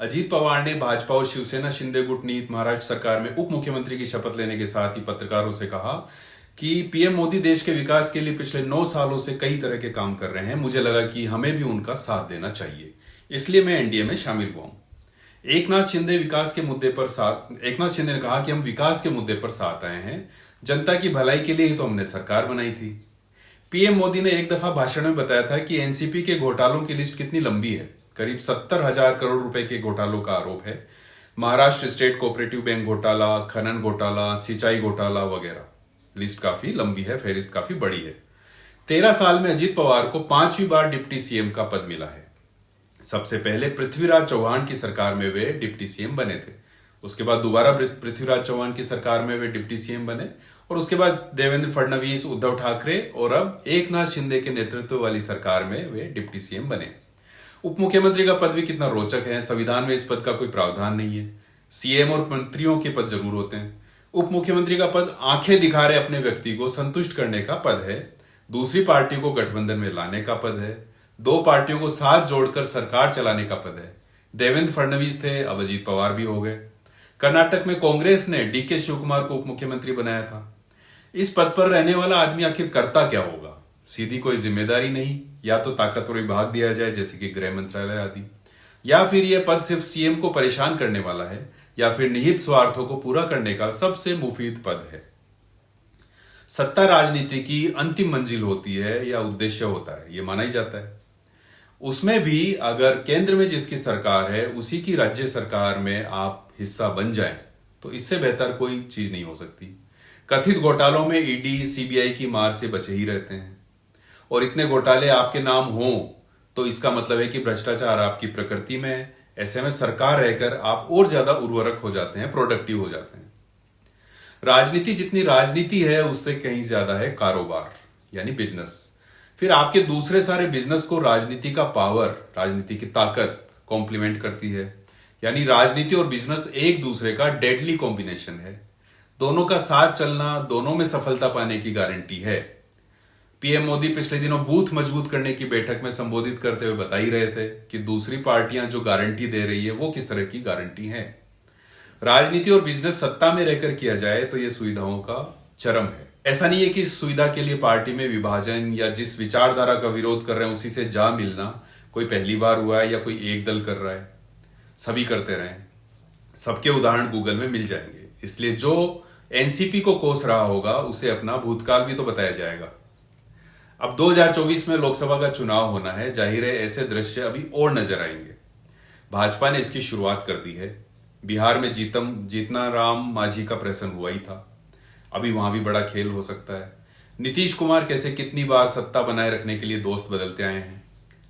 अजीत पवार ने भाजपा और शिवसेना शिंदे गुट नीत महाराष्ट्र सरकार में उप मुख्यमंत्री की शपथ लेने के साथ ही पत्रकारों से कहा कि पीएम मोदी देश के विकास के लिए पिछले 9 सालों से कई तरह के काम कर रहे हैं। मुझे लगा कि हमें भी उनका साथ देना चाहिए, इसलिए मैं एनडीए में शामिल हुआ हूं। एकनाथ शिंदे ने कहा कि हम विकास के मुद्दे पर साथ आए हैं, जनता की भलाई के लिए ही तो हमने सरकार बनाई थी। पीएम मोदी ने एक दफा भाषण में बताया था कि एनसीपी के घोटालों की लिस्ट कितनी लंबी है। करीब 70,000 करोड़ रुपए के घोटालों का आरोप है। महाराष्ट्र स्टेट कोऑपरेटिव बैंक घोटाला, खनन घोटाला, सिंचाई घोटाला वगैरह। लिस्ट काफी लंबी है, फहरिस्त काफी बड़ी है। 13 साल में अजीत पवार को 5वीं बार डिप्टी सीएम का पद मिला है। सबसे पहले पृथ्वीराज चौहान की सरकार में वे डिप्टी सीएम बने थे। उसके बाद दोबारा पृथ्वीराज चौहान की सरकार में वे डिप्टी सीएम बने और उसके बाद देवेंद्र फडणवीस, उद्धव ठाकरे और अब एकनाथ शिंदे के नेतृत्व वाली सरकार में वे डिप्टी सीएम बने। उप मुख्यमंत्री का पद भी कितना रोचक है। संविधान में इस पद का कोई प्रावधान नहीं है। सीएम और मंत्रियों के पद जरूर होते हैं। उप मुख्यमंत्री का पद आंखें दिखा रहे अपने व्यक्ति को संतुष्ट करने का पद है। दूसरी पार्टी को गठबंधन में लाने का पद है। 2 पार्टियों को साथ जोड़कर सरकार चलाने का पद है। देवेंद्र फडणवीस थे, अब अजीत पवार भी हो गए। कर्नाटक में कांग्रेस ने डीके शिवकुमार को उप मुख्यमंत्री बनाया था। इस पद पर रहने वाला आदमी आखिर करता क्या होगा? सीधी कोई जिम्मेदारी नहीं, या तो ताकतवर विभाग दिया जाए जैसे कि गृह मंत्रालय आदि, या फिर यह पद सिर्फ सीएम को परेशान करने वाला है, या फिर निहित स्वार्थों को पूरा करने का सबसे मुफीद पद है। सत्ता राजनीति की अंतिम मंजिल होती है या उद्देश्य होता है, यह माना ही जाता है। उसमें भी अगर केंद्र में जिसकी सरकार है उसी की राज्य सरकार में आप हिस्सा बन जाएं, तो इससे बेहतर कोई चीज नहीं हो सकती। कथित घोटालों में ईडी, सीबीआई की मार से बचे ही रहते हैं, और इतने घोटाले आपके नाम हों तो इसका मतलब है कि भ्रष्टाचार आपकी प्रकृति में है। ऐसे में सरकार रहकर आप और ज्यादा उर्वरक हो जाते हैं, प्रोडक्टिव हो जाते हैं। राजनीति जितनी राजनीति है उससे कहीं ज्यादा है कारोबार, यानी बिजनेस। फिर आपके दूसरे सारे बिजनेस को राजनीति का पावर, राजनीति की ताकत कॉम्प्लीमेंट करती है। यानी राजनीति और बिजनेस एक दूसरे का डेडली कॉम्बिनेशन है। दोनों का साथ चलना, दोनों में सफलता पाने की गारंटी है। पीएम मोदी पिछले दिनों बूथ मजबूत करने की बैठक में संबोधित करते हुए बता ही रहे थे कि दूसरी पार्टियां जो गारंटी दे रही है वो किस तरह की गारंटी है। राजनीति और बिजनेस सत्ता में रहकर किया जाए तो ये सुविधाओं का चरम है। ऐसा नहीं है कि इस सुविधा के लिए पार्टी में विभाजन या जिस विचारधारा का विरोध कर रहे हैं उसी से जा मिलना कोई पहली बार हुआ है या कोई एक दल कर रहा है। सभी करते रहे, सबके उदाहरण गूगल में मिल जाएंगे। इसलिए जो एनसीपी को कोस रहा होगा उसे अपना भूतकाल भी तो बताया जाएगा। अब 2024 में लोकसभा का चुनाव होना है, जाहिर है ऐसे दृश्य अभी और नजर आएंगे। भाजपा ने इसकी शुरुआत कर दी है। बिहार में जीतना राम मांझी का प्रश्न हुआ ही था, अभी वहां भी बड़ा खेल हो सकता है। नीतीश कुमार कैसे कितनी बार सत्ता बनाए रखने के लिए दोस्त बदलते आए हैं।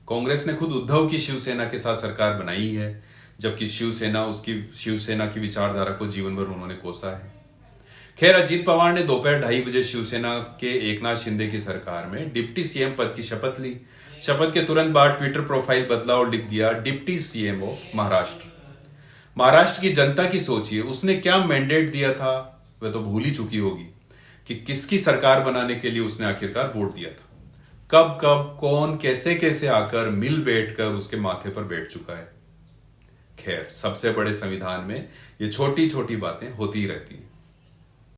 कांग्रेस ने खुद उद्धव की शिवसेना के साथ सरकार बनाई है, जबकि शिवसेना की विचारधारा को जीवन भर उन्होंने कोसा है। खैर, अजीत पवार ने दोपहर 2:30 बजे शिवसेना के एकनाथ शिंदे की सरकार में डिप्टी सीएम पद की शपथ ली। शपथ के तुरंत बाद ट्विटर प्रोफाइल बदला और लिख दिया, deputy CM of Maharashtra. Maharashtra की जनता की सोचिए, उसने क्या मैंडेट दिया था वह तो भूल ही चुकी होगी कि किसकी सरकार बनाने के लिए उसने आखिरकार वोट दिया था। कब कब कौन कैसे कैसे आकर मिल बैठकर उसके माथे पर बैठ चुका है। खैर, सबसे बड़े संविधान में ये छोटी छोटी बातें होती ही रहती हैं।